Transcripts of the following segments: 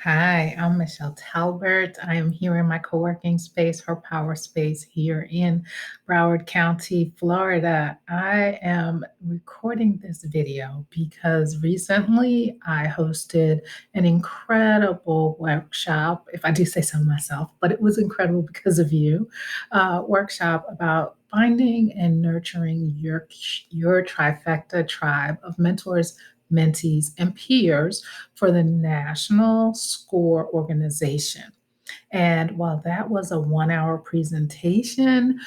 Hi, I'm Michelle Talbert. I am here in my co-working space, her power space here in Broward County, Florida. I am recording this video because recently I hosted an incredible workshop, if I do say so myself, but it was incredible because of you, workshop about finding and nurturing your trifecta tribe of mentors, mentees, and peers for the National SCORE organization. And while that was a 1 hour presentation,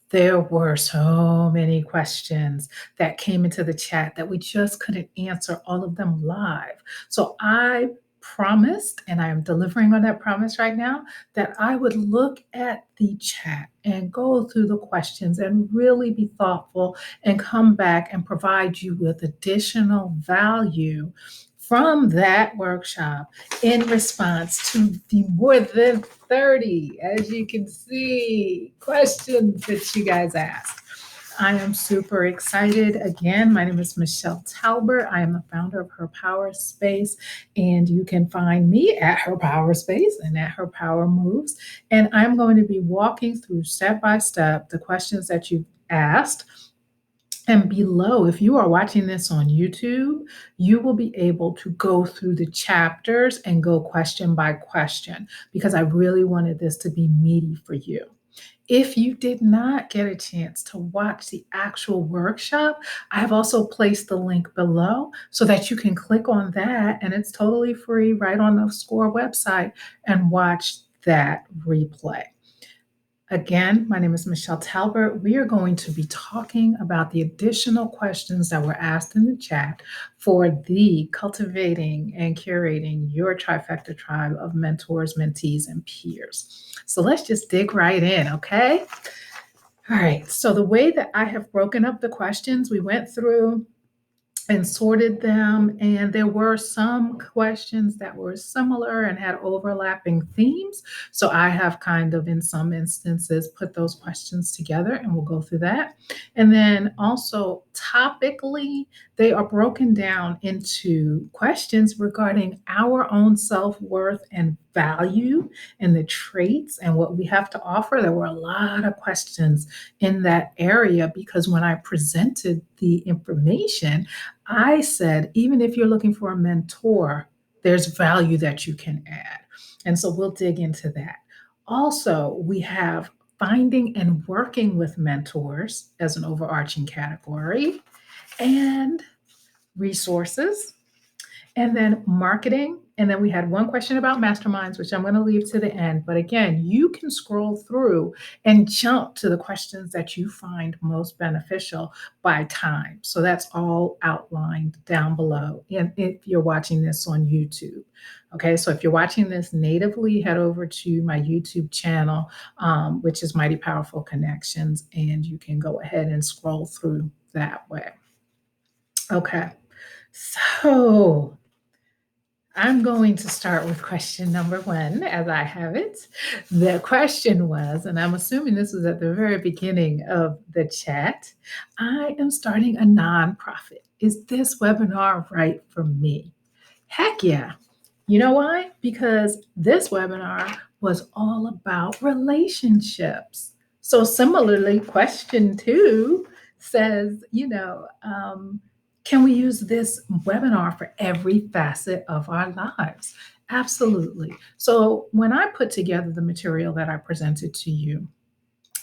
there were so many questions that came into the chat that we just couldn't answer all of them live. So I promised, and I am delivering on that promise right now, that I would look at the chat and go through the questions and really be thoughtful and come back and provide you with additional value from that workshop in response to the more than 30, as you can see, questions that you guys asked. I am super excited. Again, my name is Michelle Talbert. I am the founder of Her Power Space, and you can find me at Her Power Space and at Her Power Moves. And I'm going to be walking through step by step the questions that you've asked. And below, if you are watching this on YouTube, you will be able to go through the chapters and go question by question because I really wanted this to be meaty for you. If you did not get a chance to watch the actual workshop, I have also placed the link below so that you can click on that, and it's totally free right on the SCORE website, and watch that replay. Again, my name is Michelle Talbert. We are going to be talking about the additional questions that were asked in the chat for the Cultivating and Curating Your Trifecta Tribe of Mentors, Mentees, and Peers. So let's just dig right in, okay? All right, so the way that I have broken up the questions, we went through and sorted them. And there were some questions that were similar and had overlapping themes. So I have kind of, in some instances, put those questions together and we'll go through that. And then also, topically, they are broken down into questions regarding our own self worth and value and the traits and what we have to offer. There were a lot of questions in that area because when I presented the information, I said, even if you're looking for a mentor, there's value that you can add. And so we'll dig into that. Also, we have finding and working with mentors as an overarching category, and resources, and then marketing. And then we had one question about masterminds, which I'm going to leave to the end. But again, you can scroll through and jump to the questions that you find most beneficial by time. So that's all outlined down below. And if you're watching this on YouTube, okay, so if you're watching this natively, head over to my YouTube channel, which is Mighty Powerful Connections, and you can go ahead and scroll through that way. Okay, so I'm going to start with question number one as I have it. The question was, and I'm assuming this was at the very beginning of the chat, I am starting a nonprofit. Is this webinar right for me? Heck yeah. You know why? Because this webinar was all about relationships. So, similarly, question two says, can we use this webinar for every facet of our lives? Absolutely. So, when I put together the material that I presented to you,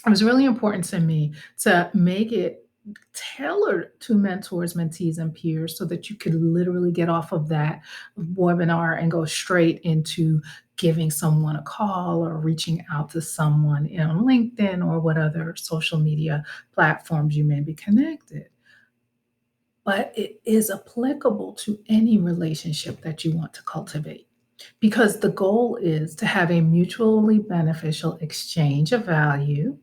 it was really important to me to make it tailored to mentors, mentees, and peers so that you could literally get off of that webinar and go straight into giving someone a call or reaching out to someone on LinkedIn or what other social media platforms you may be connected. But it is applicable to any relationship that you want to cultivate because the goal is to have a mutually beneficial exchange of value,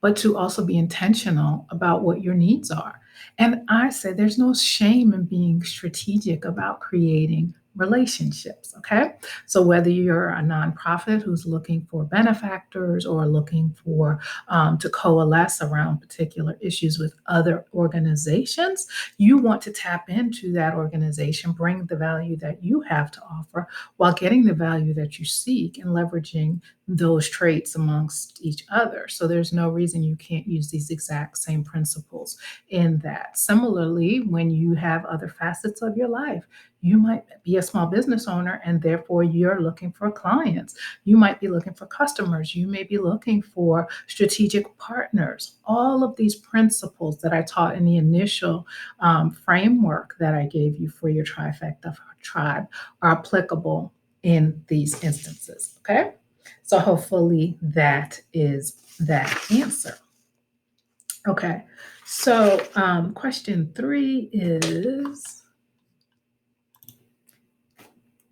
but to also be intentional about what your needs are. And I say there's no shame in being strategic about creating relationships. Okay. So whether you're a nonprofit who's looking for benefactors or looking for to coalesce around particular issues with other organizations, you want to tap into that organization, bring the value that you have to offer while getting the value that you seek and leveraging those traits amongst each other. So there's no reason you can't use these exact same principles in that. Similarly, when you have other facets of your life, you might be a small business owner and therefore you're looking for clients. You might be looking for customers. You may be looking for strategic partners. All of these principles that I taught in the initial framework that I gave you for your trifecta tribe are applicable in these instances. Okay. So hopefully that is that answer. Okay. So question 3 is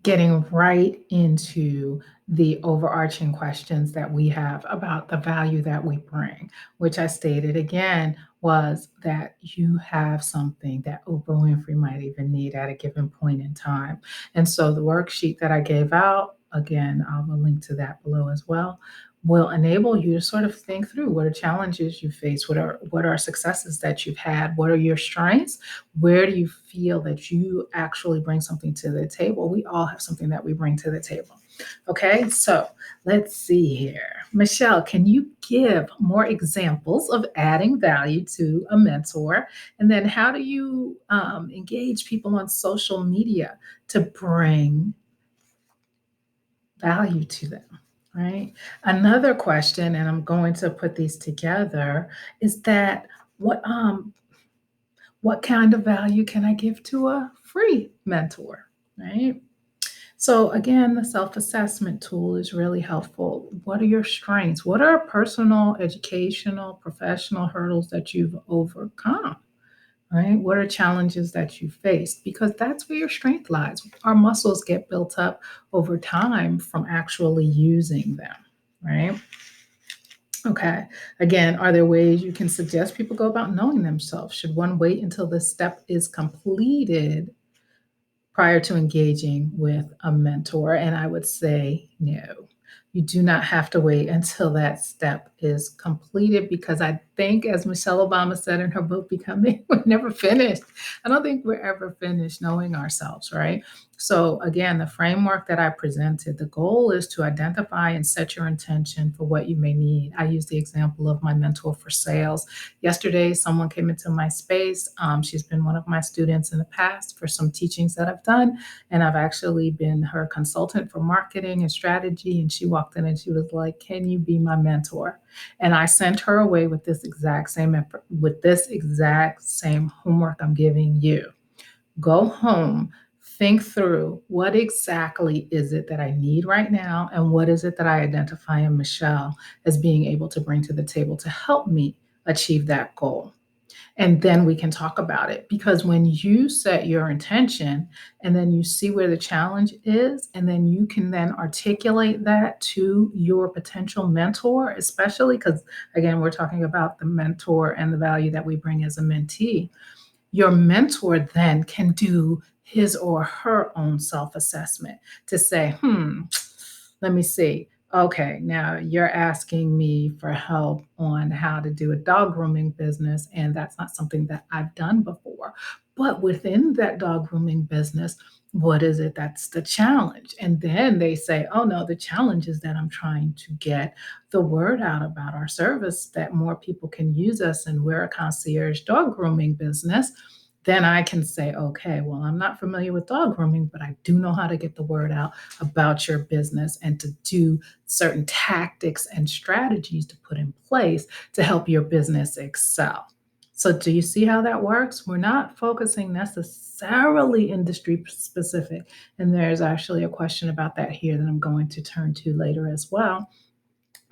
getting right into the overarching questions that we have about the value that we bring, which I stated again was that you have something that Oprah Winfrey might even need at a given point in time. And so the worksheet that I gave out, again, I'll link to that below as well, will enable you to sort of think through what are challenges you face, what are successes that you've had, what are your strengths, where do you feel that you actually bring something to the table? We all have something that we bring to the table. Okay, so let's see here. Michelle, can you give more examples of adding value to a mentor? And then how do you engage people on social media to bring value to them? Right. Another question, and I'm going to put these together, is that what kind of value can I give to a free mentor, right? So again, the self-assessment tool is really helpful. What are your strengths? What are personal, educational, professional hurdles that you've overcome? Right? What are challenges that you faced? Because that's where your strength lies. Our muscles get built up over time from actually using them, right? Okay. Again, are there ways you can suggest people go about knowing themselves? Should one wait until this step is completed prior to engaging with a mentor? And I would say no. You do not have to wait until that step is completed because I think, as Michelle Obama said in her book, Becoming, we're never finished. I don't think we're ever finished knowing ourselves, right? So, again, the framework that I presented, the goal is to identify and set your intention for what you may need. I use the example of my mentor for sales. Yesterday, someone came into my space. She's been one of my students in the past for some teachings that I've done. And I've actually been her consultant for marketing and strategy. And she walked in and she was like, "Can you be my mentor?" And I sent her away with this exact same homework I'm giving you. Go home, think through what exactly is it that I need right now, and what is it that I identify in Michelle as being able to bring to the table to help me achieve that goal. And then we can talk about it. Because when you set your intention and then you see where the challenge is, and then you can then articulate that to your potential mentor, especially because, again, we're talking about the mentor and the value that we bring as a mentee. Your mentor then can do his or her own self assessment to say, let me see. Okay, now you're asking me for help on how to do a dog grooming business, and that's not something that I've done before. But within that dog grooming business, what is it that's the challenge? And then they say, oh no, the challenge is that I'm trying to get the word out about our service that more people can use us, and we're a concierge dog grooming business. Then I can say, okay, well, I'm not familiar with dog grooming, but I do know how to get the word out about your business and to do certain tactics and strategies to put in place to help your business excel. So, do you see how that works? We're not focusing necessarily industry specific. And there's actually a question about that here that I'm going to turn to later as well.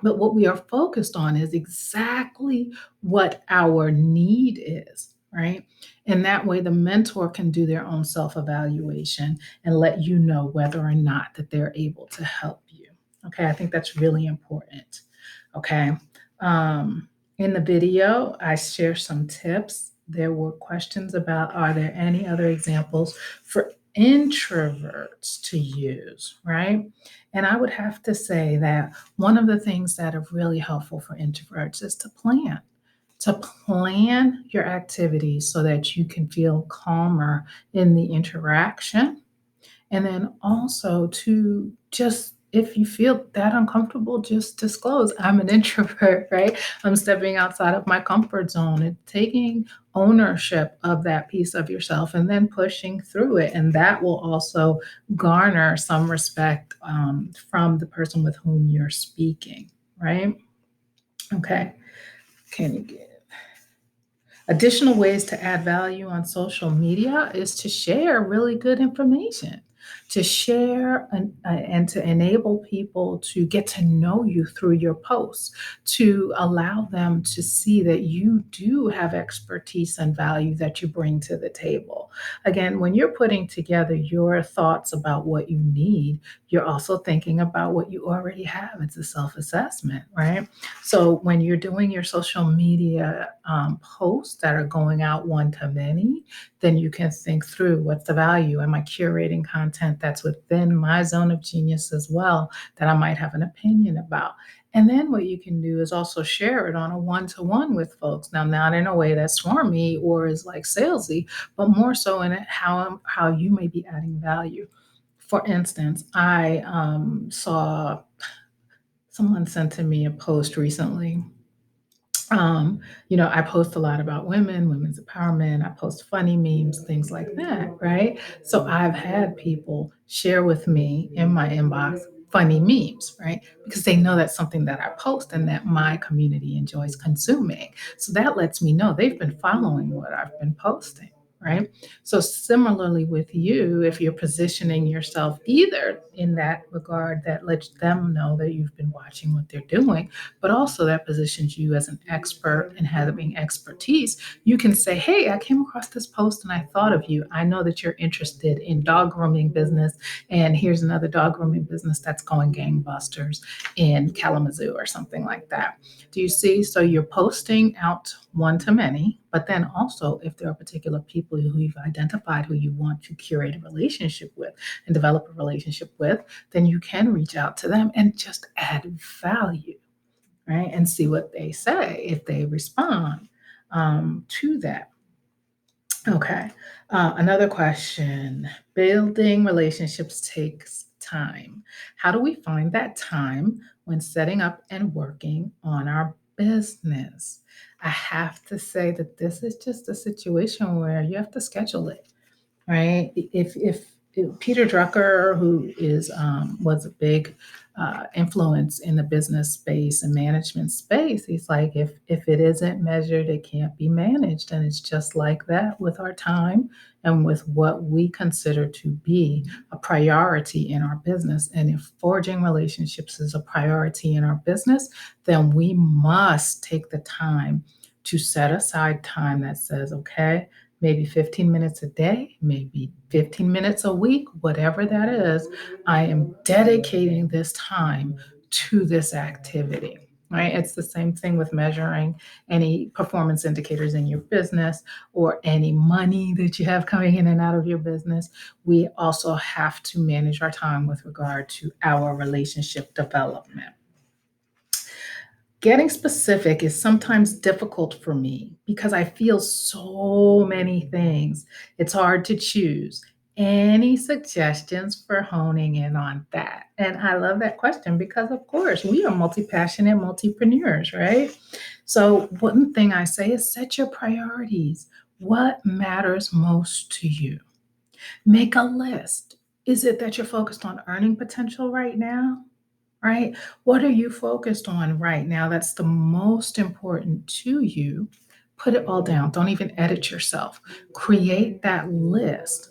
But what we are focused on is exactly what our need is, right? And that way the mentor can do their own self-evaluation and let you know whether or not that they're able to help you. Okay, I think that's really important. Okay. In the video, I share some tips. There were questions about, are there any other examples for introverts to use, right? And I would have to say that one of the things that are really helpful for introverts is to plan your activities so that you can feel calmer in the interaction. And then also to just, if you feel that uncomfortable, just disclose I'm an introvert, right? I'm stepping outside of my comfort zone and taking ownership of that piece of yourself and then pushing through it. And that will also garner some respect from the person with whom you're speaking, right? Okay. Can you get additional ways to add value on social media is to share really good information, to share and to enable people to get to know you through your posts, to allow them to see that you do have expertise and value that you bring to the table. Again, when you're putting together your thoughts about what you need, you're also thinking about what you already have. It's a self assessment, right? So when you're doing your social media posts that are going out one to many, then you can think through what's the value. Am I curating content that's within my zone of genius as well that I might have an opinion about? And then what you can do is also share it on a one-to-one with folks. Now, not in a way that's swarmy or is like salesy, but more so in it how you may be adding value. For instance, I saw someone sent to me a post recently. I post a lot about women, women's empowerment. I post funny memes, things like that, right? So I've had people share with me in my inbox funny memes, right? Because they know that's something that I post and that my community enjoys consuming. So that lets me know they've been following what I've been posting. Right. So, similarly with you, if you're positioning yourself either in that regard that lets them know that you've been watching what they're doing, but also that positions you as an expert and having expertise. You can say, hey, I came across this post and I thought of you. I know that you're interested in dog grooming business, and here's another dog grooming business that's going gangbusters in Kalamazoo or something like that. Do you see? So you're posting out one to many, but then also if there are particular people who you've identified who you want to curate a relationship with and develop a relationship with, then you can reach out to them and just add value, right? And see what they say if they respond to that. Okay. Another question. Building relationships takes time. How do we find that time when setting up and working on our business? I have to say that this is just a situation where you have to schedule it, right? If Peter Drucker, who is was a big influence in the business space and management space, he's like, if it isn't measured, it can't be managed, and it's just like that with our time and with what we consider to be a priority in our business. And if forging relationships is a priority in our business, then we must take the time to set aside time that says, okay, maybe 15 minutes a day, maybe 15 minutes a week, whatever that is, I am dedicating this time to this activity. Right? It's the same thing with measuring any performance indicators in your business or any money that you have coming in and out of your business. We also have to manage our time with regard to our relationship development. Getting specific is sometimes difficult for me because I feel so many things. It's hard to choose. Any suggestions for honing in on that? And I love that question because, of course, we are multi passionate multipreneurs, right? So, one thing I say is set your priorities. What matters most to you? Make a list. Is it that you're focused on earning potential right now? Right? What are you focused on right now that's the most important to you? Put it all down. Don't even edit yourself. Create that list.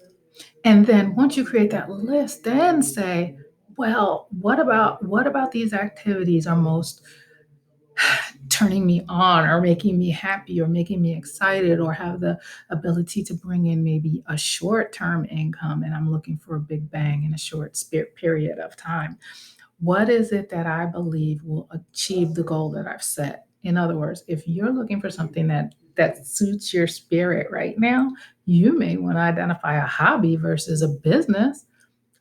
And then once you create that list, then say, well, what about these activities are most turning me on or making me happy or making me excited or have the ability to bring in maybe a short-term income and I'm looking for a big bang in a short period of time. What is it that I believe will achieve the goal that I've set? In other words, if you're looking for something that that suits your spirit right now. You may want to identify a hobby versus a business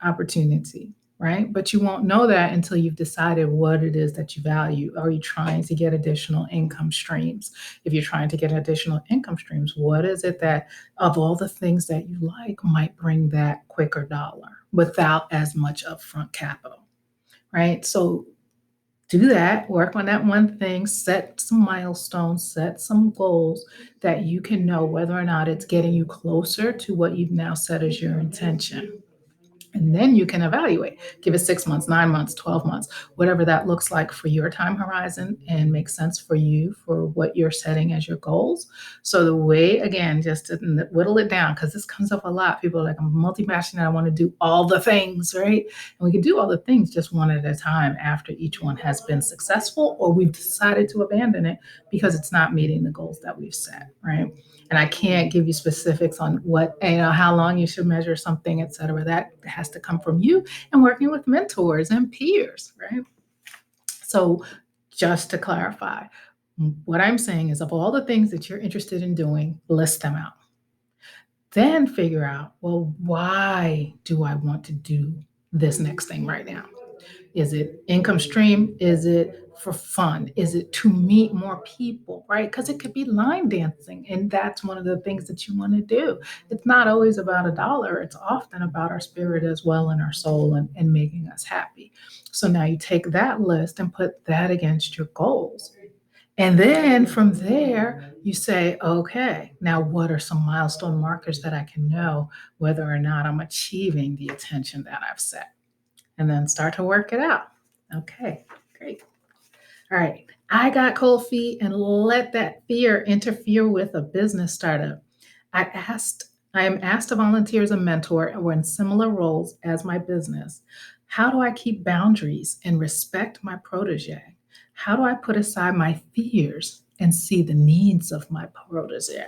opportunity, right? But you won't know that until you've decided what it is that you value. Are you trying to get additional income streams? If you're trying to get additional income streams, what is it that, of all the things that you like, might bring that quicker dollar without as much upfront capital, right? So do that, work on that one thing, set some milestones, set some goals that you can know whether or not it's getting you closer to what you've now set as your intention. And then you can evaluate. Give it 6 months, 9 months, 12 months, whatever that looks like for your time horizon and makes sense for you for what you're setting as your goals. So the way, again, just to whittle it down, because this comes up a lot. People are like, I'm multi-passionate. I want to do all the things, right? And we can do all the things just one at a time after each one has been successful, or we've decided to abandon it because it's not meeting the goals that we've set, right? And I can't give you specifics on what, how long you should measure something, et cetera. That has to come from you and working with mentors and peers, right? So just to clarify, what I'm saying is of all the things that you're interested in doing, list them out. Then figure out, well, why do I want to do this next thing right now? Is it income stream? Is it for fun? Is it to meet more people, right? Because it could be line dancing, and that's one of the things that you want to do. It's not always about a dollar. It's often about our spirit as well and our soul and making us happy. So now you take that list and put that against your goals. And then from there, you say, okay, now what are some milestone markers that I can know whether or not I'm achieving the attention that I've set? And then start to work it out. Okay, great. All right. I got cold feet and let that fear interfere with a business startup. I am asked to volunteer as a mentor or in similar roles as my business. How do I keep boundaries and respect my protege? How do I put aside my fears and see the needs of my protege?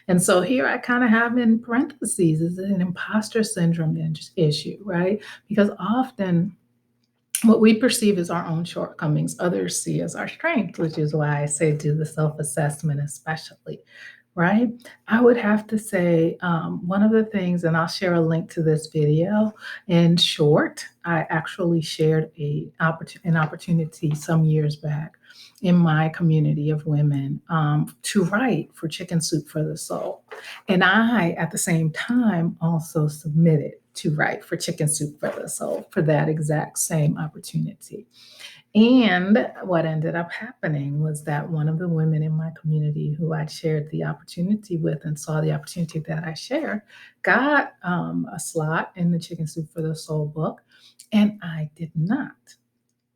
And so here I kind of have in parentheses is an imposter syndrome issue, right? Because often what we perceive as our own shortcomings, others see as our strengths, which is why I say do the self assessment, especially, right? I would have to say one of the things, and I'll share a link to this video. In short, I actually shared an opportunity some years back in my community of women to write for Chicken Soup for the Soul. And I, at the same time, also submitted to write for Chicken Soup for the Soul for that exact same opportunity. And what ended up happening was that one of the women in my community who I'd shared the opportunity with and saw the opportunity that I shared got a slot in the Chicken Soup for the Soul book, and I did not.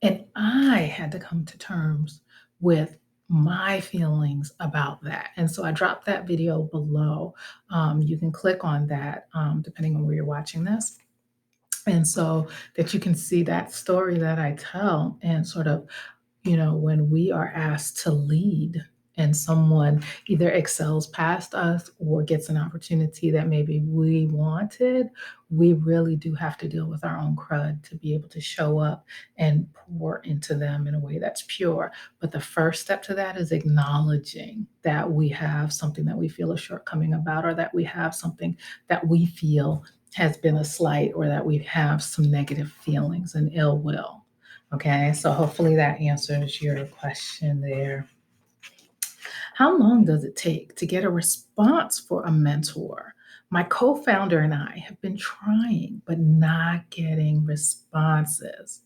And I had to come to terms with my feelings about that. And so I dropped that video below. You can click on that depending on where you're watching this. And so that you can see that story that I tell and sort of, when we are asked to lead and someone either excels past us or gets an opportunity that maybe we wanted, we really do have to deal with our own crud to be able to show up and pour into them in a way that's pure. But the first step to that is acknowledging that we have something that we feel a shortcoming about, or that we have something that we feel has been a slight, or that we have some negative feelings and ill will. Okay, so hopefully that answers your question there. How long does it take to get a response for a mentor? My co founder and I have been trying, but not getting responses.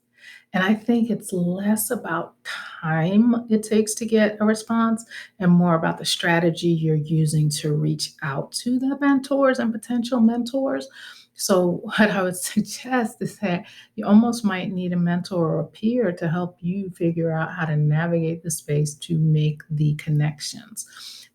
And I think it's less about time it takes to get a response and more about the strategy you're using to reach out to the mentors and potential mentors. So, what I would suggest is that you almost might need a mentor or a peer to help you figure out how to navigate the space to make the connections.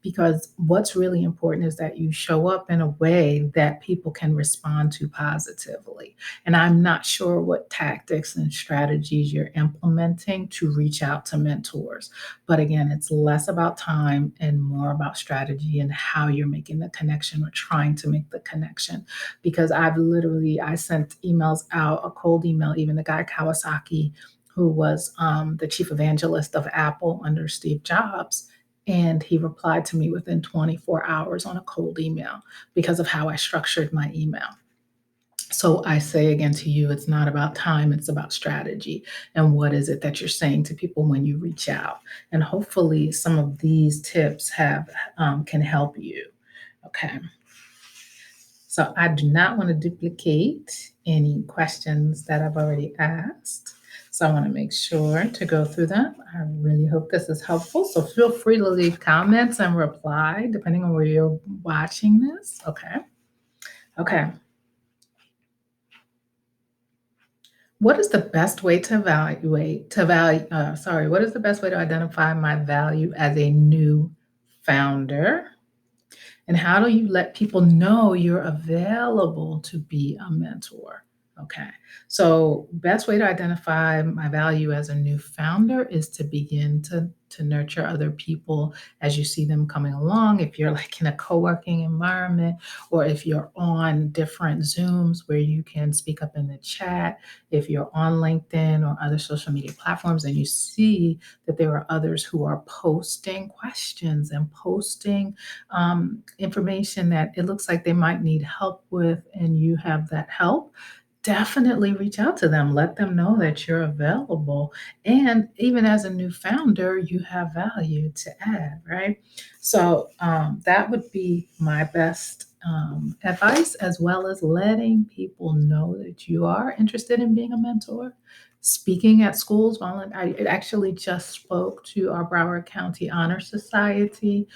Because what's really important is that you show up in a way that people can respond to positively. And I'm not sure what tactics and strategies you're implementing to reach out to mentors. But again, it's less about time and more about strategy and how you're making the connection or trying to make the connection. Because I sent emails out, a cold email, even the guy Kawasaki, who was the chief evangelist of Apple under Steve Jobs. And he replied to me within 24 hours on a cold email because of how I structured my email. So I say again to you, it's not about time, it's about strategy. And what is it that you're saying to people when you reach out? And hopefully some of these tips have can help you. Okay. So I do not want to duplicate any questions that I've already asked. So I want to make sure to go through them. I really hope this is helpful. So feel free to leave comments and reply depending on where you're watching this. Okay. Okay. What is the best way to what is the best way to identify my value as a new founder? And how do you let people know you're available to be a mentor? Okay. So, best way to identify my value as a new founder is to begin to nurture other people as you see them coming along. If you're like in a co-working environment, or if you're on different Zooms where you can speak up in the chat, if you're on LinkedIn or other social media platforms and you see that there are others who are posting questions and posting information that it looks like they might need help with, and you have that help, definitely reach out to them. Let them know that you're available. And even as a new founder, you have value to add, right? So that would be my best advice, as well as letting people know that you are interested in being a mentor. Speaking at schools, I actually just spoke to our Broward County Honor Society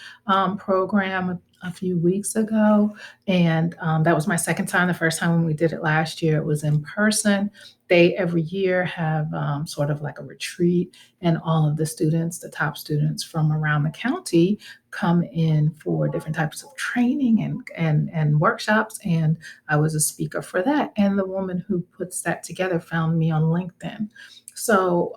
program a few weeks ago. And that was my second time. The first time when we did it last year, it was in person. They every year have sort of like a retreat, and all of the students, the top students from around the county, come in for different types of training and workshops. And I was a speaker for that. And the woman who puts that together found me on LinkedIn. So,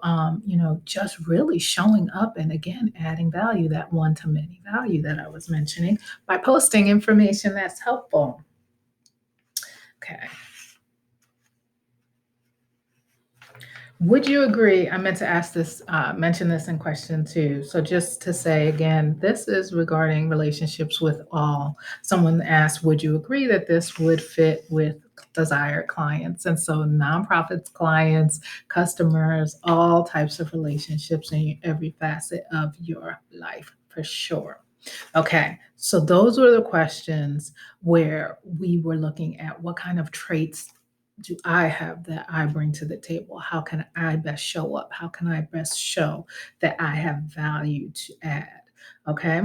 just really showing up and again, adding value, that one to many value that I was mentioning by posting information that's helpful. Okay. Would you agree? I meant to ask this, mention this in question two. So just to say again, this is regarding relationships with all. Someone asked, would you agree that this would fit with desired clients? And so nonprofits, clients, customers, all types of relationships in every facet of your life, for sure. Okay, so those were the questions where we were looking at what kind of traits do I have that I bring to the table? How can I best show up? How can I best show that I have value to add? Okay.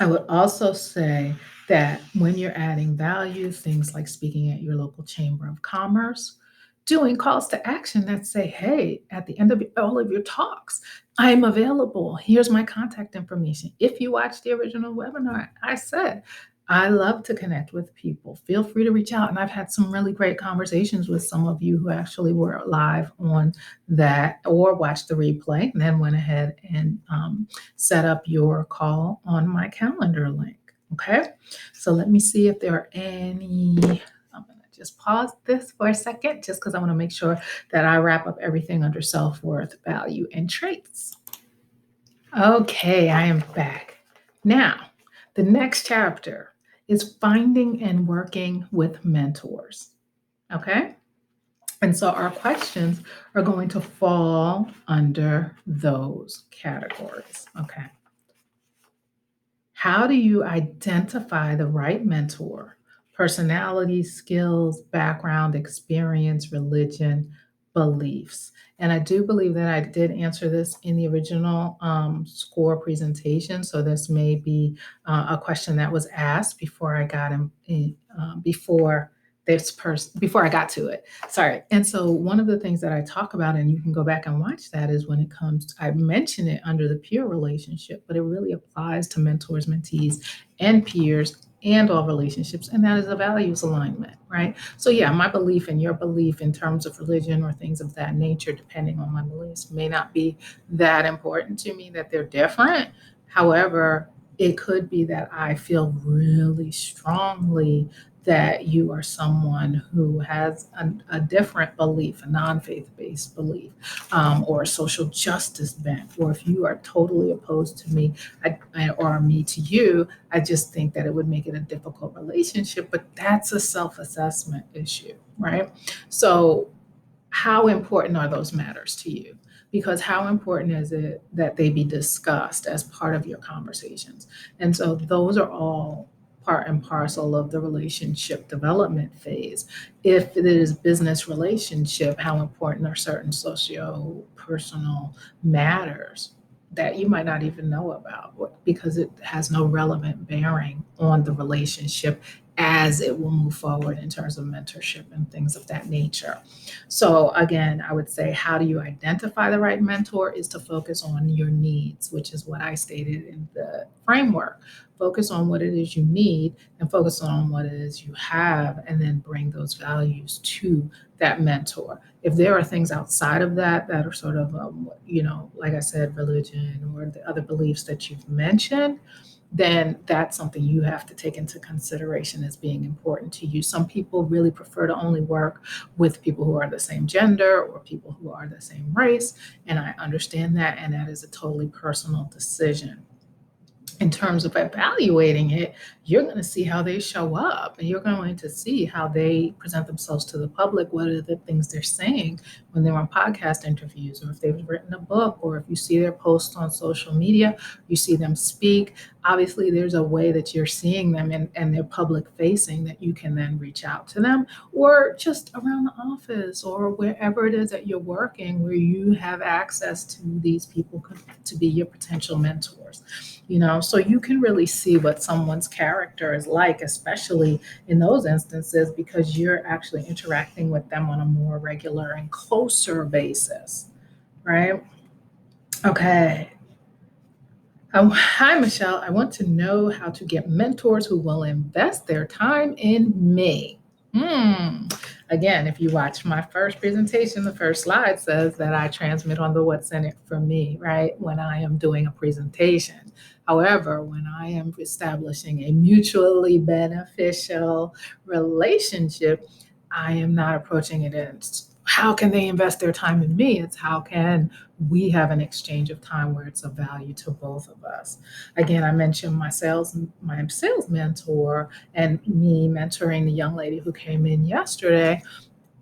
I would also say that when you're adding value, things like speaking at your local chamber of commerce, doing calls to action that say, hey, at the end of all of your talks, I'm available. Here's my contact information. If you watched the original webinar, I said, I love to connect with people. Feel free to reach out. And I've had some really great conversations with some of you who actually were live on that or watched the replay and then went ahead and set up your call on my calendar link. Okay, so let me see if there are any. I'm going to just pause this for a second just because I want to make sure that I wrap up everything under self-worth, value, and traits. Okay, I am back. Now, the next chapter is finding and working with mentors. Okay. And so our questions are going to fall under those categories. Okay. How do you identify the right mentor? Personality, skills, background, experience, religion, beliefs. And I do believe that I did answer this in the original SCORE presentation. So this may be a question that was asked before I got before this person before I got to it. Sorry. And so one of the things that I talk about, and you can go back and watch that, is when it comes to, I mention it under the peer relationship, but it really applies to mentors, mentees, and peers and all relationships. And that is a values alignment, right? So yeah, my belief and your belief in terms of religion or things of that nature, depending on my beliefs, may not be that important to me, that they're different. However, it could be that I feel really strongly that you are someone who has a different belief, a non-faith based belief, or a social justice bent, or if you are totally opposed to me, or me to you, I just think that it would make it a difficult relationship. But that's a self assessment issue, right? So, how important are those matters to you? Because how important is it that they be discussed as part of your conversations? And so those are all part and parcel of the relationship development phase. If it is business relationship, how important are certain socio personal matters that you might not even know about because it has no relevant bearing on the relationship as it will move forward in terms of mentorship and things of that nature. So again, I would say how do you identify the right mentor is to focus on your needs, which is what I stated in the framework. Focus on what it is you need and focus on what it is you have, and then bring those values to that mentor. If there are things outside of that that are sort of, like I said, religion or the other beliefs that you've mentioned, then that's something you have to take into consideration as being important to you. Some people really prefer to only work with people who are the same gender or people who are the same race. And I understand that. And that is a totally personal decision. In terms of evaluating it, you're going to see how they show up and you're going to see how they present themselves to the public. What are the things they're saying when they're on podcast interviews, or if they've written a book, or if you see their posts on social media, you see them speak. Obviously, there's a way that you're seeing them and they're public facing that you can then reach out to them, or just around the office or wherever it is that you're working where you have access to these people to be your potential mentors. So you can really see what someone's character is like, especially in those instances, because you're actually interacting with them on a more regular and closer basis, right? Okay. Hi, Michelle. I want to know how to get mentors who will invest their time in me. Hmm. Again, if you watch my first presentation, the first slide says that I transmit on the what's in it for me, right? When I am doing a presentation. However, when I am establishing a mutually beneficial relationship, I am not approaching it as how can they invest their time in me? It's how can we have an exchange of time where it's of value to both of us. Again, I mentioned my sales mentor and me mentoring the young lady who came in yesterday.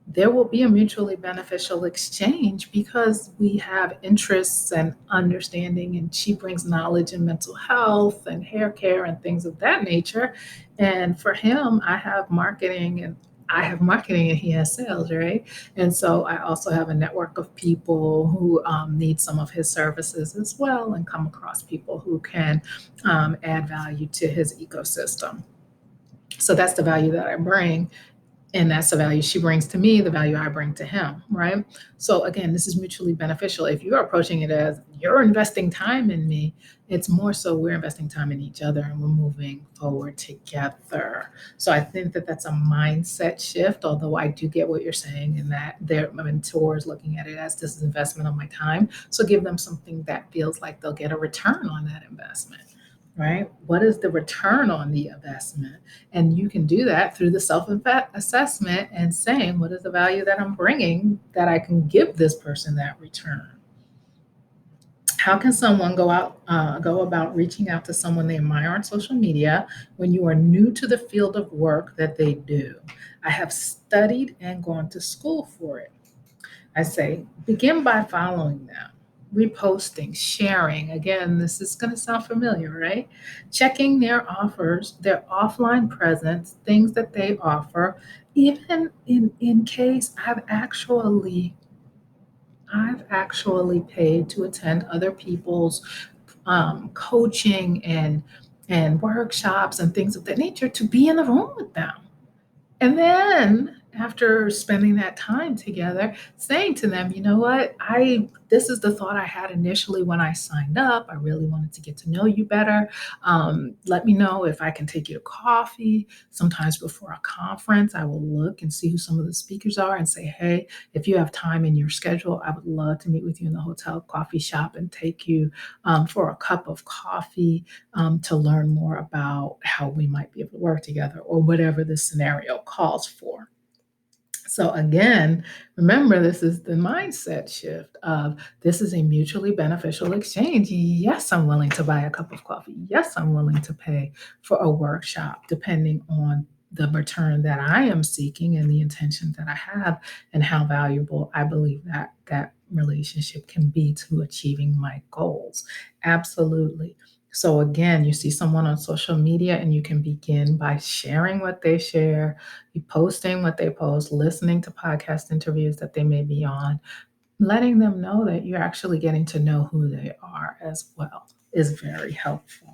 There will be a mutually beneficial exchange because we have interests and understanding, and she brings knowledge in mental health and hair care and things of that nature. And for him, I have marketing and he has sales, right? And so I also have a network of people who need some of his services as well, and come across people who can add value to his ecosystem. So that's the value that I bring, and that's the value she brings to me, the value I bring to him, right? So again, this is mutually beneficial. If you're approaching it as you're investing time in me, it's more so we're investing time in each other and we're moving forward together. So I think that that's a mindset shift, although I do get what you're saying in that their mentors looking at it as this is investment of my time. So give them something that feels like they'll get a return on that investment, right? What is the return on the investment? And you can do that through the self assessment and saying, what is the value that I'm bringing that I can give this person that return? How can someone go about reaching out to someone they admire on social media when you are new to the field of work that they do? I have studied and gone to school for it. I say, begin by following them, reposting, sharing. Again, this is going to sound familiar, right? Checking their offers, their offline presence, things that they offer. Even in case I've actually paid to attend other people's coaching and workshops and things of that nature to be in the room with them. And then after spending that time together, saying to them, you know what, this is the thought I had initially when I signed up. I really wanted to get to know you better. Let me know if I can take you to coffee. Sometimes before a conference, I will look and see who some of the speakers are and say, hey, if you have time in your schedule, I would love to meet with you in the hotel coffee shop and take you for a cup of coffee to learn more about how we might be able to work together or whatever the scenario calls for. So again, remember, this is the mindset shift of this is a mutually beneficial exchange. Yes, I'm willing to buy a cup of coffee. Yes, I'm willing to pay for a workshop, depending on the return that I am seeking and the intention that I have and how valuable I believe that relationship can be to achieving my goals. Absolutely. So again, you see someone on social media and you can begin by sharing what they share, you posting what they post, listening to podcast interviews that they may be on, letting them know that you're actually getting to know who they are as well is very helpful.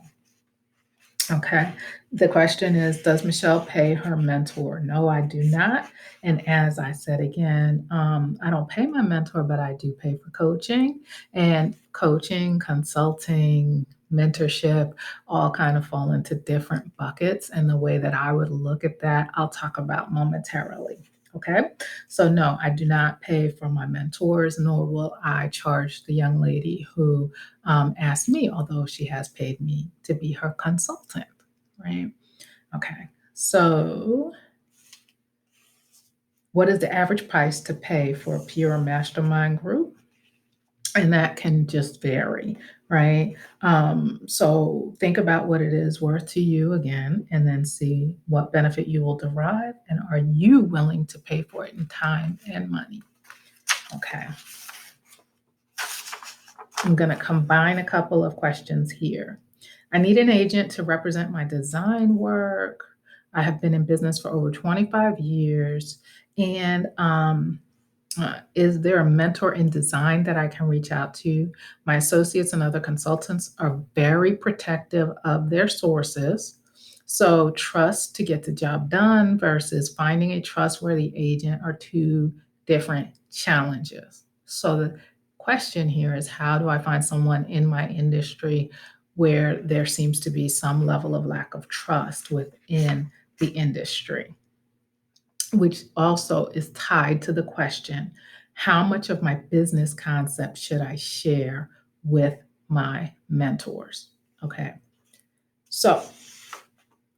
Okay. The question is, does Michelle pay her mentor? No, I do not. And as I said again, I don't pay my mentor, but I do pay for coaching, and coaching, consulting, mentorship, all kind of fall into different buckets. And the way that I would look at that, I'll talk about momentarily. Okay. So, no, I do not pay for my mentors, nor will I charge the young lady who asked me, although she has paid me to be her consultant, right? Okay. So, what is the average price to pay for a pure mastermind group? And that can just vary, right? So think about what it is worth to you again, and then see what benefit you will derive, and are you willing to pay for it in time and money? Okay. I'm going to combine a couple of questions here. I need an agent to represent my design work. I have been in business for over 25 years. And is there a mentor in design that I can reach out to? My associates and other consultants are very protective of their sources. So, trust to get the job done versus finding a trustworthy agent are two different challenges. So, the question here is, how do I find someone in my industry where there seems to be some level of lack of trust within the industry? Which also is tied to the question, how much of my business concept should I share with my mentors? Okay. So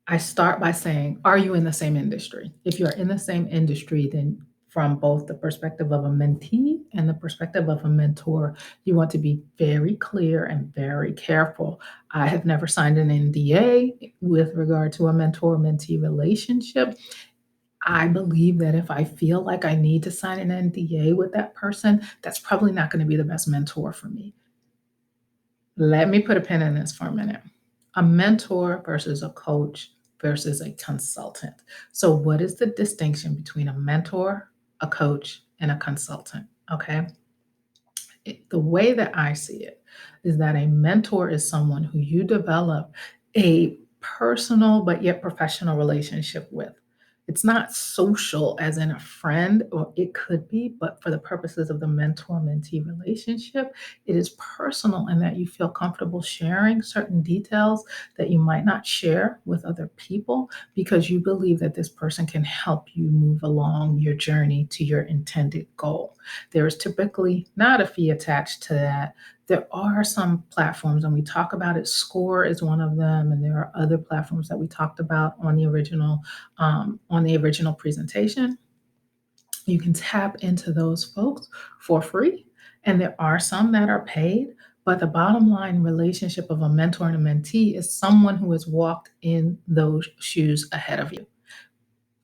I start by saying, are you in the same industry? If you're in the same industry, then from both the perspective of a mentee and the perspective of a mentor, you want to be very clear and very careful. I have never signed an NDA with regard to a mentor mentee relationship. I believe that if I feel like I need to sign an NDA with that person, that's probably not going to be the best mentor for me. Let me put a pin in this for a minute. A mentor versus a coach versus a consultant. So, what is the distinction between a mentor, a coach, and a consultant? Okay. The way that I see it is that a mentor is someone who you develop a personal but yet professional relationship with. It's not social as in a friend, or it could be, but for the purposes of the mentor mentee relationship, it is personal in that you feel comfortable sharing certain details that you might not share with other people because you believe that this person can help you move along your journey to your intended goal. There is typically not a fee attached to that. There are some platforms, and we talk about it. Score is one of them, and there are other platforms that we talked about on the original presentation. You can tap into those folks for free, and there are some that are paid. But the bottom line relationship of a mentor and a mentee is someone who has walked in those shoes ahead of you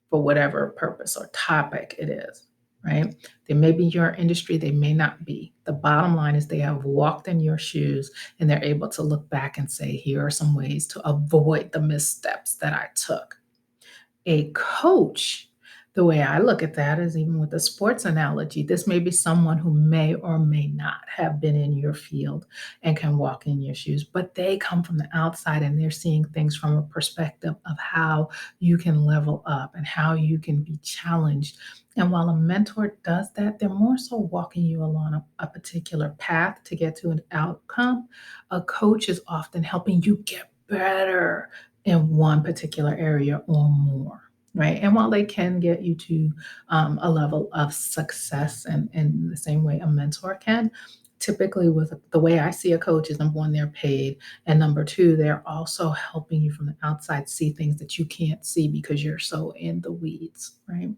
for whatever purpose or topic it is, right? They may be your industry, they may not be. The bottom line is they have walked in your shoes and they're able to look back and say, here are some ways to avoid the missteps that I took. A coach, The way I look at that is even with the sports analogy, this may be someone who may or may not have been in your field and can walk in your shoes, but they come from the outside and they're seeing things from a perspective of how you can level up and how you can be challenged. And while a mentor does that, they're more so walking you along a particular path to get to an outcome. A coach is often helping you get better in one particular area or more. Right. And while they can get you to a level of success and in the same way a mentor can, typically with the way I see a coach is number one, they're paid. And number two, they're also helping you from the outside see things that you can't see because you're so in the weeds. Right.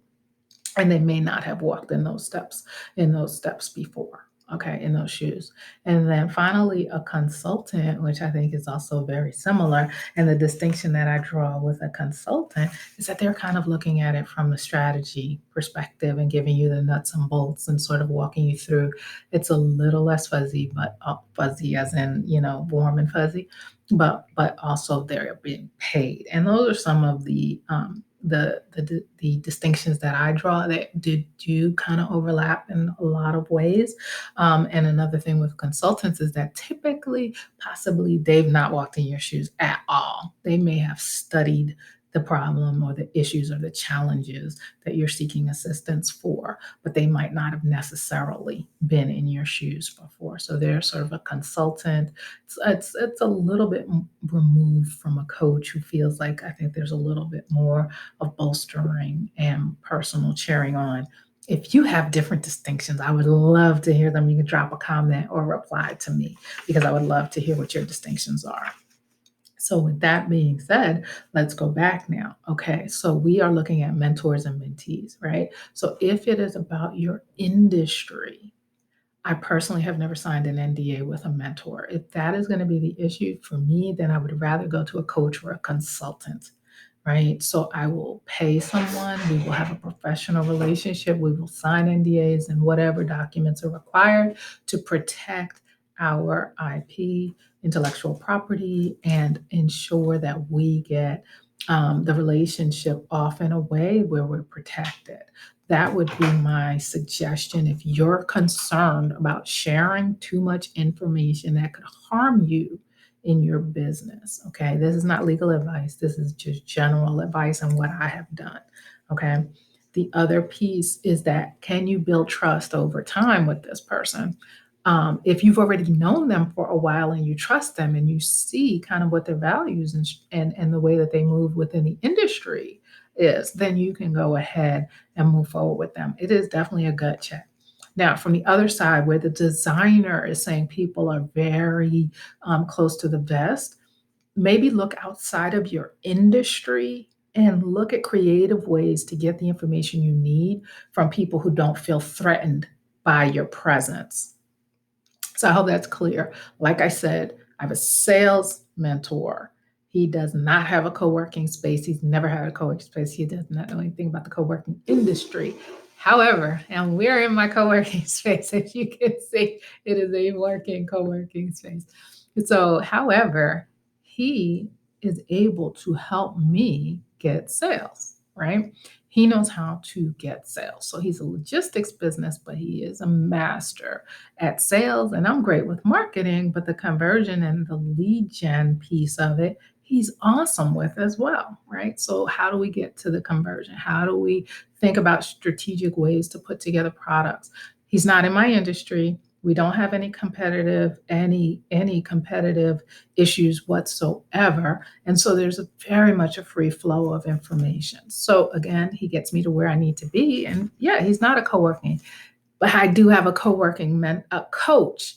And they may not have walked in those steps before, okay, in those shoes. And then finally a consultant, which I think is also very similar, and the distinction that I draw with a consultant is that they're kind of looking at it from the strategy perspective and giving you the nuts and bolts and sort of walking you through. It's a little less fuzzy, but fuzzy as in, warm and fuzzy, but also they're being paid. And those are some of the distinctions that I draw that do kind of overlap in a lot of ways. And another thing with consultants is that typically, possibly, they've not walked in your shoes at all. They may have studied the problem or the issues or the challenges that you're seeking assistance for, but they might not have necessarily been in your shoes before. So they're sort of a consultant. It's a little bit removed from a coach who feels like I think there's a little bit more of bolstering and personal cheering on. If you have different distinctions, I would love to hear them. You can drop a comment or reply to me because I would love to hear what your distinctions are. So, with that being said, let's go back now. Okay, so we are looking at mentors and mentees, right? So, if it is about your industry, I personally have never signed an NDA with a mentor. If that is going to be the issue for me, then I would rather go to a coach or a consultant, right? So I will pay someone, we will have a professional relationship, we will sign NDAs and whatever documents are required to protect our IP, intellectual property, and ensure that we get the relationship off in a way where we're protected. That would be my suggestion if you're concerned about sharing too much information that could harm you in your business. Okay. This is not legal advice. This is just general advice on what I have done. Okay. The other piece is that can you build trust over time with this person? If you've already known them for a while and you trust them and you see kind of what their values and the way that they move within the industry is, then you can go ahead and move forward with them. It is definitely a gut check. Now, from the other side, where the designer is saying people are very close to the vest, maybe look outside of your industry and look at creative ways to get the information you need from people who don't feel threatened by your presence. So I hope that's clear. Like I said, I have a sales mentor. He does not have a co-working space. He's never had a co-working space. He does not know anything about the co-working industry. However, and we're in my co-working space. As you can see, it is a working co-working space. So, however, he is able to help me get sales, right? He knows how to get sales. So he's a logistics business, but he is a master at sales, and I'm great with marketing, but the conversion and the lead gen piece of it, he's awesome with as well, right? So how do we get to the conversion? How do we think about strategic ways to put together products? He's not in my industry. We don't have any competitive issues whatsoever. And so there's very much a free flow of information. So again, he gets me to where I need to be. And yeah, he's not a co-working, but I do have a a coach,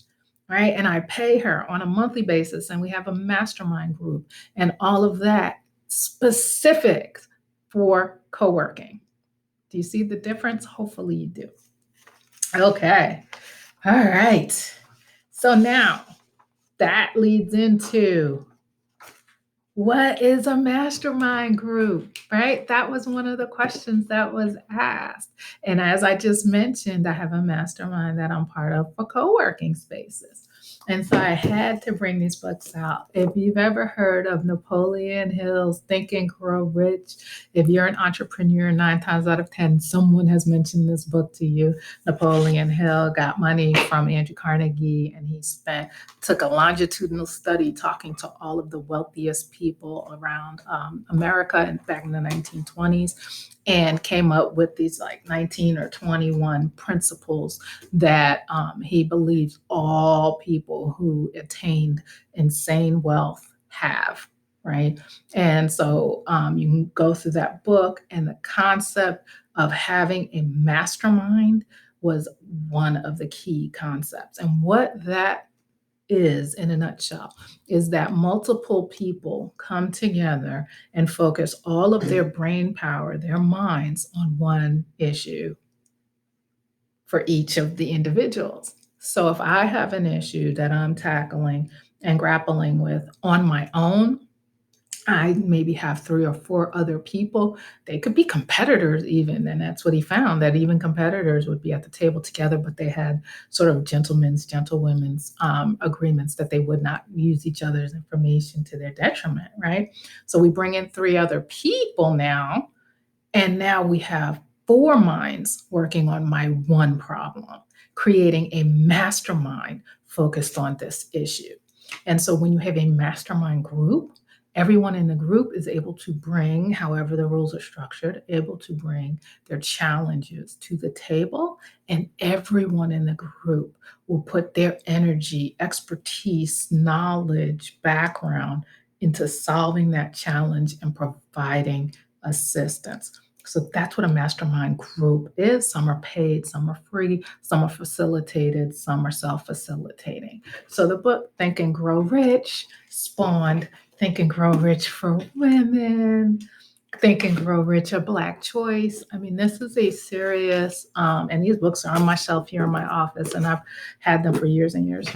right? And I pay her on a monthly basis, and we have a mastermind group and all of that specific for co-working. Do you see the difference? Hopefully you do. Okay. All right. So now that leads into what is a mastermind group, right? That was one of the questions that was asked. And as I just mentioned, I have a mastermind that I'm part of for co working spaces. And so I had to bring these books out. If you've ever heard of Napoleon Hill's Think and Grow Rich, if you're an entrepreneur, 9 times out of 10, someone has mentioned this book to you. Napoleon Hill got money from Andrew Carnegie, and he took a longitudinal study talking to all of the wealthiest people around America back in the 1920s, and came up with these like 19 or 21 principles that he believes all people who attained insane wealth have, right? And so you can go through that book, and the concept of having a mastermind was one of the key concepts. And what that is, in a nutshell, is that multiple people come together and focus all of their brain power, their minds, on one issue for each of the individuals. So if I have an issue that I'm tackling and grappling with on my own, I maybe have 3 or 4 other people. They could be competitors even, and that's what he found, that even competitors would be at the table together, but they had sort of gentlewomen's agreements that they would not use each other's information to their detriment, right? So we bring in 3 other people now, and now we have 4 minds working on my one problem, creating a mastermind focused on this issue. And so when you have a mastermind group, everyone in the group is able to bring, however the rules are structured, able to bring their challenges to the table, and everyone in the group will put their energy, expertise, knowledge, background into solving that challenge and providing assistance. So that's what a mastermind group is. Some are paid, some are free, some are facilitated, some are self-facilitating. So the book Think and Grow Rich spawned Think and Grow Rich for Women, Think and Grow Rich, a Black Choice. I mean, this is a serious, and these books are on my shelf here in my office, and I've had them for years and years.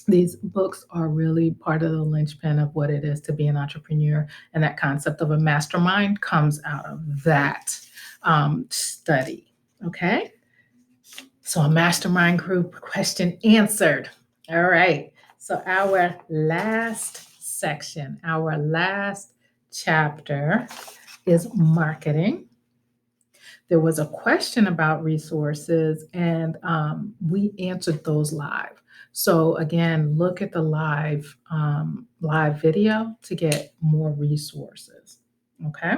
These books are really part of the linchpin of what it is to be an entrepreneur. And that concept of a mastermind comes out of that study. Okay. So a mastermind group, question answered. All right. So our last section, our last chapter is marketing. There was a question about resources, and we answered those live. So again, look at the live video to get more resources. Okay.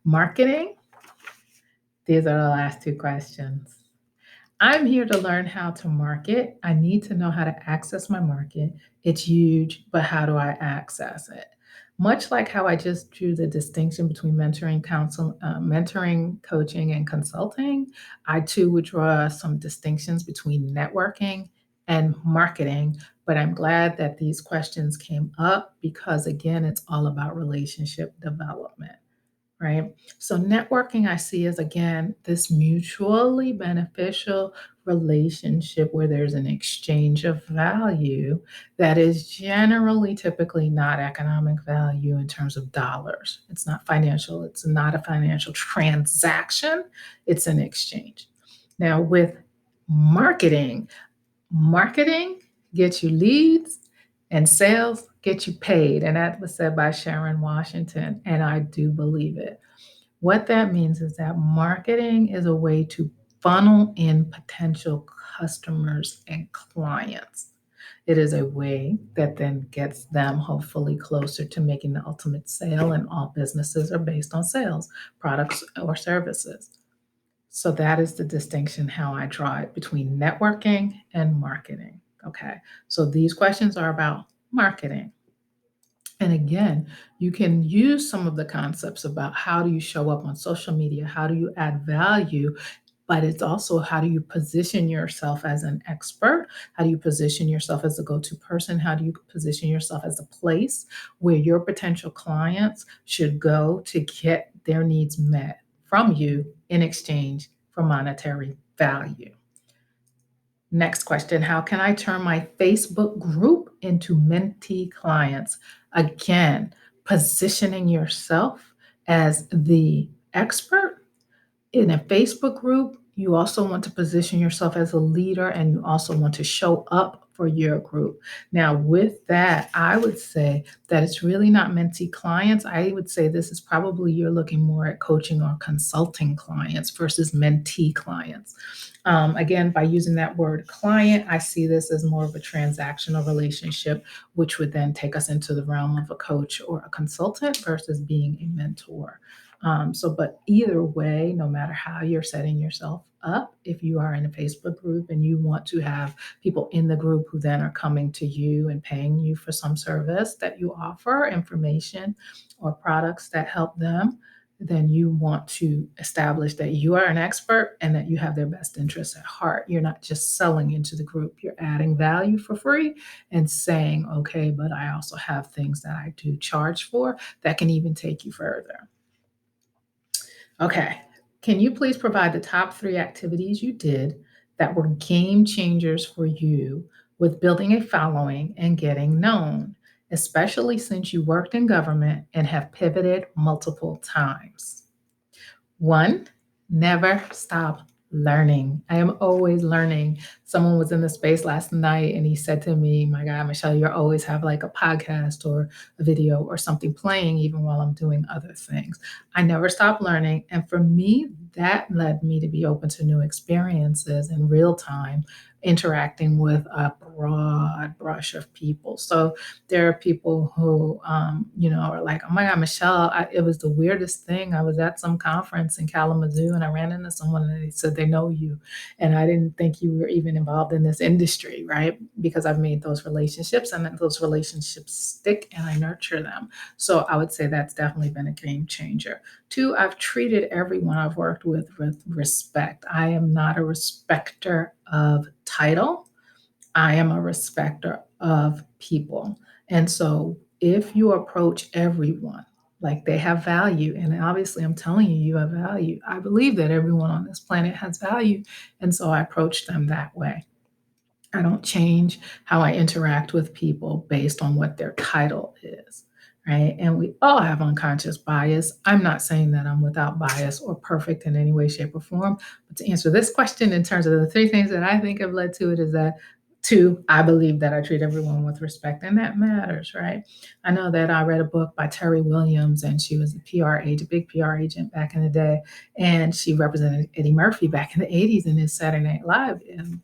Marketing. These are the last 2 questions. I'm here to learn how to market. I need to know how to access my market. It's huge, but how do I access it? Much like how I just drew the distinction between mentoring, coaching, and consulting, I too would draw some distinctions between networking and marketing. But I'm glad that these questions came up because, again, it's all about relationship development. Right. So networking I see as, again, this mutually beneficial relationship where there's an exchange of value that is generally typically not economic value in terms of dollars. It's not financial. It's not a financial transaction. It's an exchange. Now with marketing gets you leads, and sales get you paid. And that was said by Sharon Washington, and I do believe it. What that means is that marketing is a way to funnel in potential customers and clients. It is a way that then gets them hopefully closer to making the ultimate sale, and all businesses are based on sales, products or services. So that is the distinction, how I draw it between networking and marketing. Okay. So these questions are about marketing. And again, you can use some of the concepts about how do you show up on social media, how do you add value, but it's also how do you position yourself as an expert? How do you position yourself as a go-to person? How do you position yourself as a place where your potential clients should go to get their needs met from you in exchange for monetary value? Next question, how can I turn my Facebook group into mentee clients? Again, positioning yourself as the expert in a Facebook group, You also want to position yourself as a leader, and you also want to show up for your group. Now, with that, I would say that it's really not mentee clients. I would say this is probably you're looking more at coaching or consulting clients versus mentee clients. Again, by using that word client, I see this as more of a transactional relationship, which would then take us into the realm of a coach or a consultant versus being a mentor. But either way, no matter how you're setting yourself up, if you are in a Facebook group and you want to have people in the group who then are coming to you and paying you for some service that you offer, information or products that help them, then you want to establish that you are an expert and that you have their best interests at heart. You're not just selling into the group, you're adding value for free and saying, okay, but I also have things that I do charge for that can even take you further. Okay. Can you please provide the top 3 activities you did that were game changers for you with building a following and getting known, especially since you worked in government and have pivoted multiple times? One, never stop learning. I am always learning. Someone was in the space last night and he said to me, my God, Michelle, you always have like a podcast or a video or something playing even while I'm doing other things. I never stop learning. And for me, that led me to be open to new experiences in real time, interacting with a broad brush of people. So there are people who, are like, oh my God, Michelle, it was the weirdest thing. I was at some conference in Kalamazoo and I ran into someone and they said they know you. And I didn't think you were even involved in this industry, right? Because I've made those relationships and then those relationships stick and I nurture them. So I would say that's definitely been a game changer. Two, I've treated everyone I've worked with respect. I am not a respecter of title. I am a respecter of people. And so if you approach everyone like they have value, and obviously I'm telling you, you have value. I believe that everyone on this planet has value. And so I approach them that way. I don't change how I interact with people based on what their title is, right? And we all have unconscious bias. I'm not saying that I'm without bias or perfect in any way, shape, or form. But to answer this question in terms of the 3 things that I think have led to it is that 2, I believe that I treat everyone with respect, and that matters, right? I know that I read a book by Terry Williams, and she was a PR agent, big PR agent back in the day, and she represented Eddie Murphy back in the 80s in his Saturday Night Live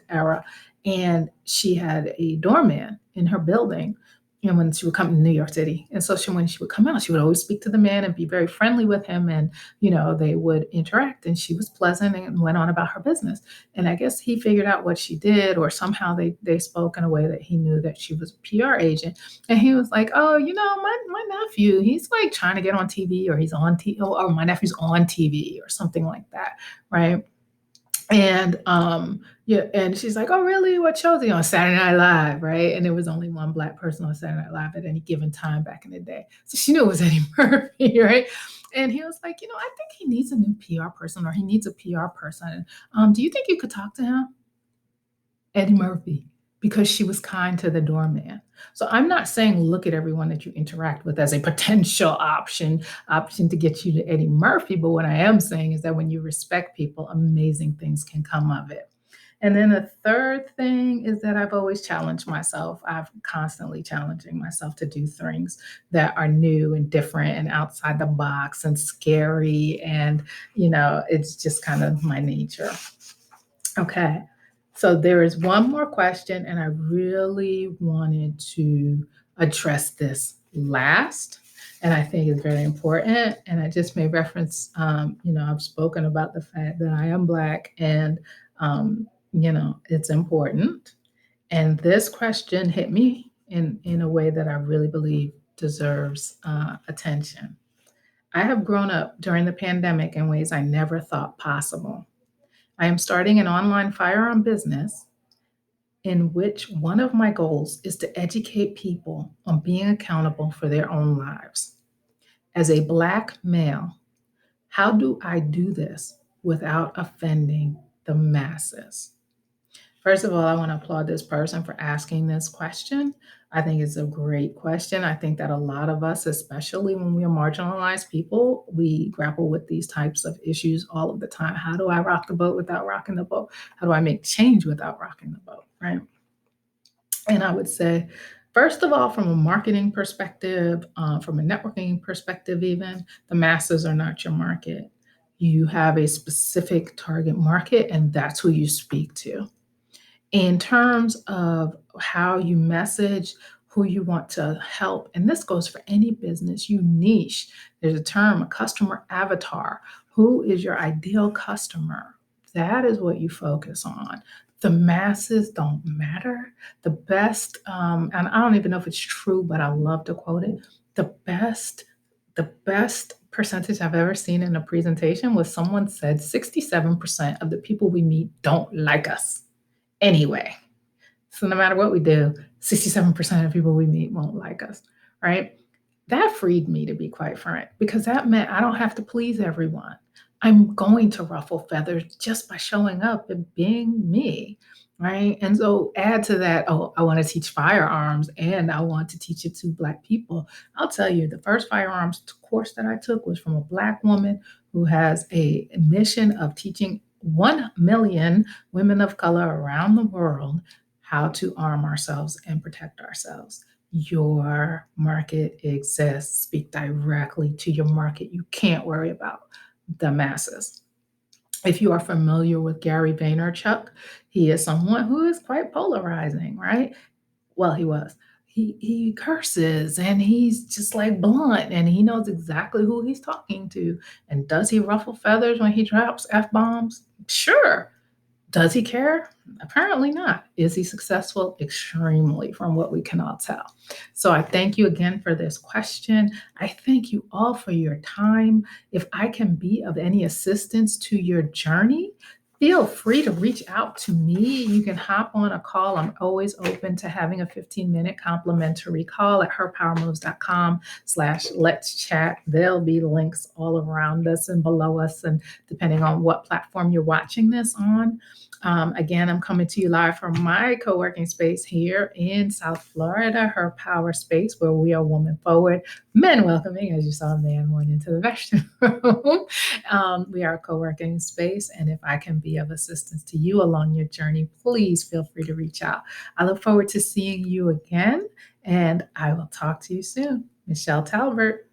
era. And she had a doorman in her building. And when she would come to New York City, and so when she would come out, she would always speak to the man and be very friendly with him, and they would interact. And she was pleasant and went on about her business. And I guess he figured out what she did, or somehow they spoke in a way that he knew that she was a PR agent. And he was like, "Oh, my nephew, he's like trying to get on TV, or he's on TV, or my nephew's on TV, or something like that, right?" And yeah, and she's like, "Oh, really? What shows are you on?" Saturday Night Live, right? And there was only one black person on Saturday Night Live at any given time back in the day. So she knew it was Eddie Murphy, right? And he was like, I think he needs a new PR person, or he needs a PR person. Do you think you could talk to him? Eddie Murphy, because she was kind to the doorman. So I'm not saying look at everyone that you interact with as a potential option to get you to Eddie Murphy, but what I am saying is that when you respect people, amazing things can come of it. And then the third thing is that I've always challenged myself. I'm constantly challenging myself to do things that are new and different and outside the box and scary. And, it's just kind of my nature. Okay. So there is one more question, and I really wanted to address this last. And I think it's very important. And I just made reference, I've spoken about the fact that I am Black, and, it's important. And this question hit me in a way that I really believe deserves attention. I have grown up during the pandemic in ways I never thought possible. I am starting an online firearm business in which one of my goals is to educate people on being accountable for their own lives. As a Black male, how do I do this without offending the masses? First of all, I want to applaud this person for asking this question. I think it's a great question. I think that a lot of us, especially when we are marginalized people, we grapple with these types of issues all of the time. How do I rock the boat without rocking the boat? How do I make change without rocking the boat? Right. And I would say, first of all, from a marketing perspective, from a networking perspective, even the masses are not your market. You have a specific target market, and that's who you speak to. In terms of how you message, who you want to help, and this goes for any business, you niche. There's a term, a customer avatar. Who is your ideal customer? That is what you focus on. The masses don't matter. The best, and I don't even know if it's true, but I love to quote it. The best percentage I've ever seen in a presentation was someone said 67% of the people we meet don't like us anyway. So no matter what we do, 67% of people we meet won't like us, right? That freed me, to be quite frank, because that meant I don't have to please everyone. I'm going to ruffle feathers just by showing up and being me, right? And so add to that, oh, I want to teach firearms and I want to teach it to Black people. I'll tell you, the first firearms course that I took was from a Black woman who has a mission of teaching 1 million women of color around the world how to arm ourselves and protect ourselves. Your market exists. Speak directly to your market. You can't worry about the masses. If you are familiar with Gary Vaynerchuk, he is someone who is quite polarizing, right? Well, he was. He curses and he's just like blunt and he knows exactly who he's talking to. And does he ruffle feathers when he drops F bombs? Sure. Does he care? Apparently not. Is he successful? Extremely, from what we can all tell. So I thank you again for this question. I thank you all for your time. If I can be of any assistance to your journey, feel free to reach out to me. You can hop on a call. I'm always open to having a 15-minute complimentary call at herpowermoves.com/let's chat. There'll be links all around us and below us, and depending on what platform you're watching this on. Again, I'm coming to you live from my co-working space here in South Florida, Her Power Space, where we are woman forward, men welcoming, as you saw a man went into the restroom. We are a co-working space, and if I can be of assistance to you along your journey, please feel free to reach out. I look forward to seeing you again, and I will talk to you soon. Michelle Talbert.